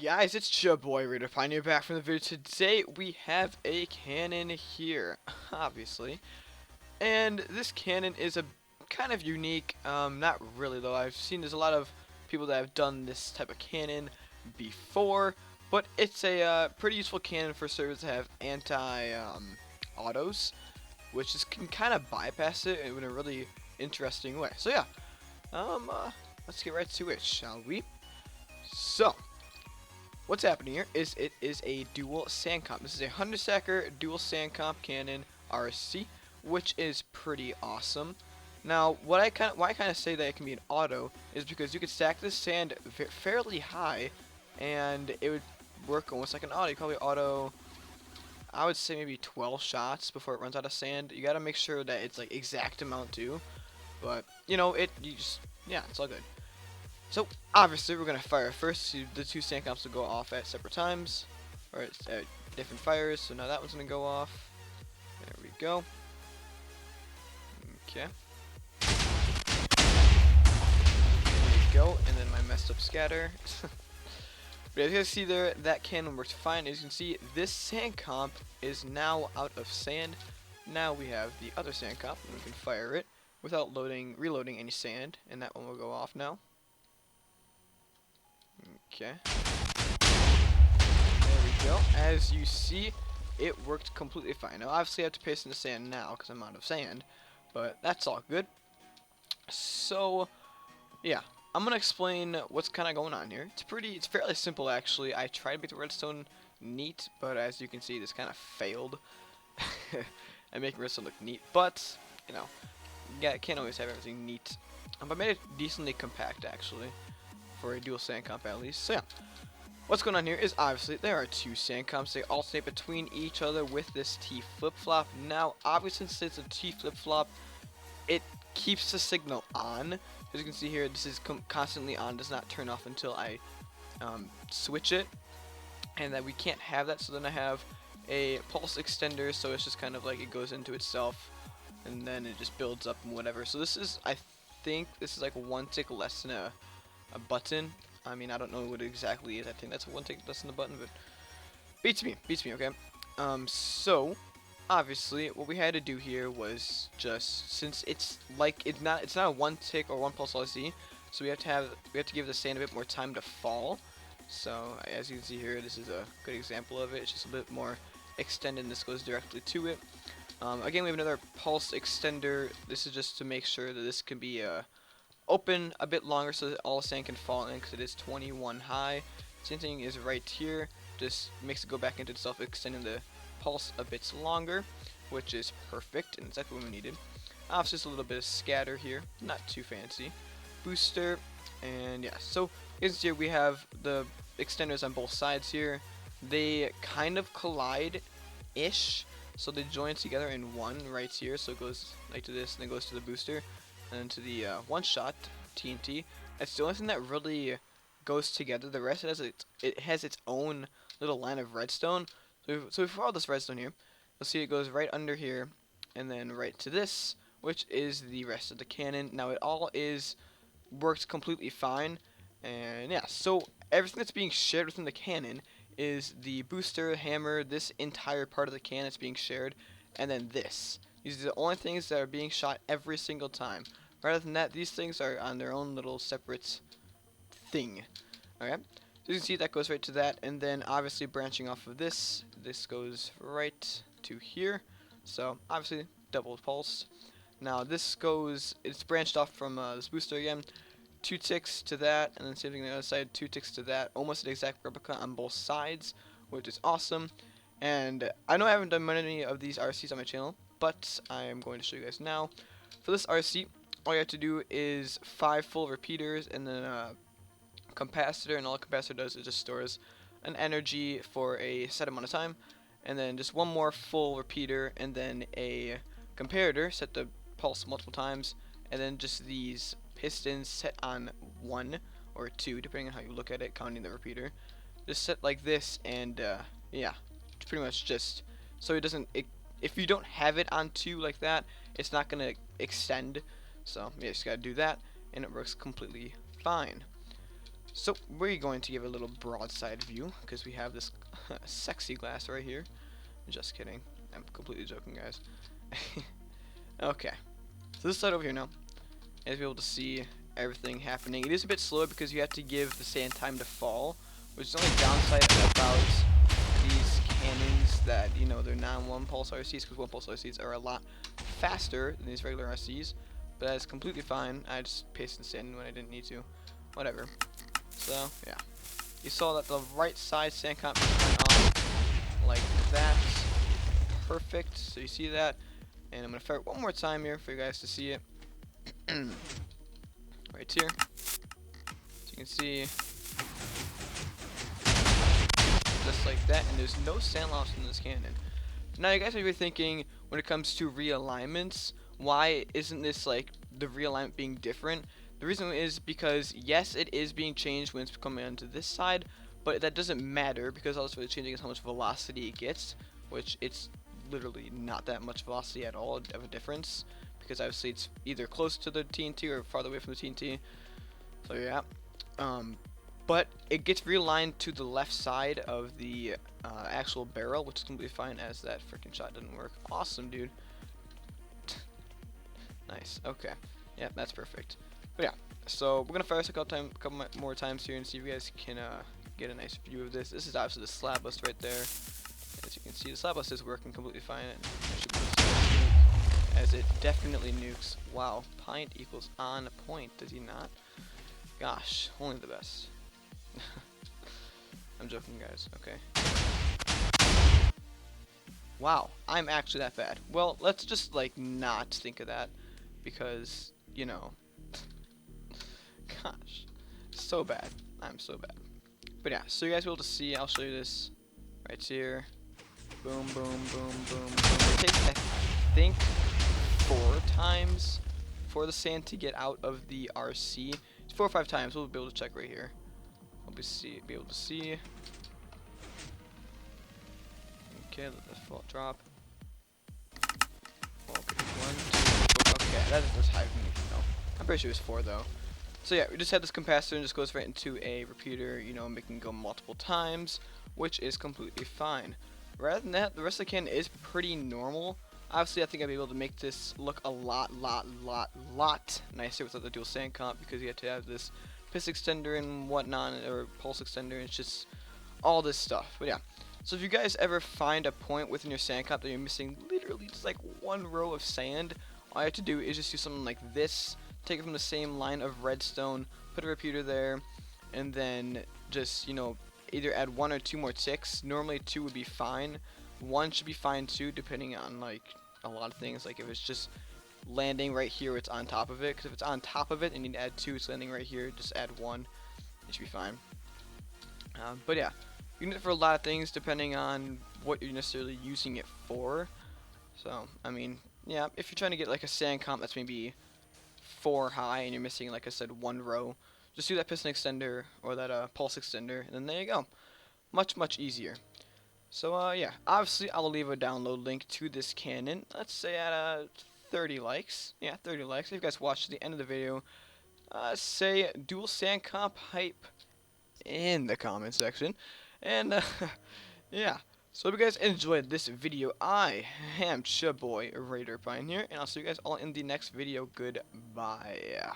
Guys, it's your boy Raiderpint here, back from the video. Today we have a cannon here, obviously, and this cannon is a kind of unique. Not really though. I've seen there's a lot of people that have done this type of cannon before, but it's a pretty useful cannon for servers that have autos, which is can kind of bypass it in a really interesting way. So yeah, let's get right to it, shall we? So, what's happening here is it is a dual sand comp. This is a 100 stacker dual sand comp cannon RC, which is pretty awesome. Now, why I kind of say that it can be an auto is because you could stack this sand fairly high, and it would work almost like an auto. You probably auto, I would say maybe 12 shots before it runs out of sand. You gotta make sure that it's like exact amount too, but you know yeah, it's all good. So obviously we're gonna fire first. The two sand comps will go off at separate times, or at different fires. So now that one's gonna go off. There we go. Okay. There we go. And then my messed up scatter. But as you guys see there, that cannon works fine. As you can see, this sand comp is now out of sand. Now we have the other sand comp, and we can fire it without reloading any sand, and that one will go off now. Okay. There we go. As you see, it worked completely fine. Now, obviously, I have to paste in the sand now because I'm out of sand, but that's all good. So, yeah, I'm gonna explain what's kind of going on here. It's fairly simple actually. I tried to make the redstone neat, but as you can see, this kind of failed. I'm making redstone look neat, but you know, yeah, can't always have everything neat. But I made it decently compact actually, for a dual sand comp at least. So yeah, what's going on here is obviously there are two sand comps. They alternate between each other with this T flip-flop. Now obviously since it's a T flip-flop, it keeps the signal on. As you can see here, this is constantly on, does not turn off until I switch it, and that we can't have that. So then I have a pulse extender, so it's just kind of like it goes into itself and then it just builds up and whatever. So this is, I think this is like one tick less than a button. I mean, I don't know what it exactly is. I think that's one tick less than a button, but beats me, okay. So obviously what we had to do here was just, since it's not a one tick or one pulse LC, so we have to give the sand a bit more time to fall. So as you can see here, this is a good example of it. It's just a bit more extended, and this goes directly to it. Again, we have another pulse extender. This is just to make sure that this can be open a bit longer so that all the sand can fall in, because it is 21 high. Same thing is right here, just makes it go back into itself, extending the pulse a bit longer, which is perfect and exactly what we needed. Obviously just a little bit of scatter here, not too fancy. Booster, and yeah, so as here we have the extenders on both sides here. They kind of collide-ish, so they join together in one right here, so it goes like to this, and then goes to the booster, and then to the one-shot TNT. That's the only thing that really goes together. The rest it has its own little line of redstone. So if we follow this redstone here, you'll see it goes right under here, and then right to this, which is the rest of the cannon. Now it all works completely fine, and yeah. So everything that's being shared within the cannon is the booster, hammer, this entire part of the cannon that's being shared, and then this. These are the only things that are being shot every single time. Rather than that, these things are on their own little separate thing. Okay, so you can see that goes right to that, and then obviously branching off of this, this goes right to here. So obviously double pulse. Now this goes, it's branched off from this booster again. 2 ticks to that, and then same thing on the other side, 2 ticks to that. Almost an exact replica on both sides, which is awesome. And I know I haven't done many of these RCs on my channel, but I am going to show you guys now. For this RC, all you have to do is 5 full repeaters and then a capacitor, and all a capacitor does is just stores an energy for a set amount of time, and then just one more full repeater, and then a comparator set the pulse multiple times, and then just these pistons set on 1 or 2 depending on how you look at it, counting the repeater. Just set like this, and yeah, it's pretty much just so it doesn't, if you don't have it on 2 like that, it's not gonna extend. So you just gotta do that, and it works completely fine. So we're going to give a little broadside view because we have this sexy glass right here. Just kidding. I'm completely joking, guys. Okay. So this side over here now, as be able to see everything happening. It is a bit slower because you have to give the sand time to fall, which is the only downside about these cannons that, you know, they're non-one pulse RCs, because one pulse RCs are a lot faster than these regular RCs. But that's completely fine. I just pasted the sand in when I didn't need to. Whatever. So, yeah. You saw that the right side sand comp went on like that. Perfect. So you see that. And I'm going to fire it one more time here for you guys to see it. Right here. So you can see just like that. And there's no sand loss in this cannon. Now you guys may be thinking, when it comes to realignments, why isn't this like the realignment being different? The reason is because yes, it is being changed when it's coming onto this side, but that doesn't matter because all it's really changing is how much velocity it gets, which it's literally not that much velocity at all of a difference, because obviously it's either close to the TNT or farther away from the TNT. So yeah, but it gets realigned to the left side of the actual barrel, which is completely fine as that freaking shot didn't work. Awesome, dude. Nice. Okay. Yeah, that's perfect. But yeah, so we're gonna fire this a couple more times here and see if you guys can get a nice view of this. This is obviously the slab bust right there. As you can see, the slab bust is working completely fine. As it definitely nukes. Wow, Pint equals on point, does he not? Gosh, only the best. I'm joking, guys. Okay. Wow, I'm actually that bad. Well, let's just like not think of that, because you know. Gosh, so bad. I'm so bad. But yeah, so you guys will be able to see. I'll show you this right here. Boom, boom, boom, boom, boom. It takes, I think, 4 times for the sand to get out of the RC. It's 4 or 5 times. We'll be able to check right here. We'll be able to see. Okay, let the fault drop. Okay, 1, 2, 4. Okay, that's higher than me. No, I'm pretty sure it was 4 though. So yeah, we just had this capacitor and just goes right into a repeater, you know, making it go multiple times, which is completely fine. Rather than that, the rest of the cannon is pretty normal. Obviously, I think I'll be able to make this look a lot nicer without the dual sand comp, because you have to have this piston extender and whatnot, or pulse extender. It's just all this stuff. But yeah, so if you guys ever find a point within your sand comp that you're missing literally just like 1 row of sand, all you have to do is just do something like this. Take it from the same line of redstone, put a repeater there, and then just, you know, either add 1 or 2 more ticks. Normally 2 would be fine. 1 should be fine too, depending on like a lot of things. Like if it's just landing right here, it's on top of it. Because if it's on top of it and you need to add 2, it's landing right here, just add 1. It should be fine. But yeah, you need it for a lot of things depending on what you're necessarily using it for. So, I mean, yeah, if you're trying to get like a sand comp that's maybe 4 high and you're missing, like I said, 1 row, just do that piston extender or that pulse extender, and then there you go. Much easier. So yeah, obviously I'll leave a download link to this cannon. Let's say at 30 likes. Yeah, 30 likes. If you guys watched to the end of the video, say dual sand comp hype in the comment section. And yeah. So if you guys enjoyed this video, I am your boy Raiderpint here, and I'll see you guys all in the next video. Goodbye.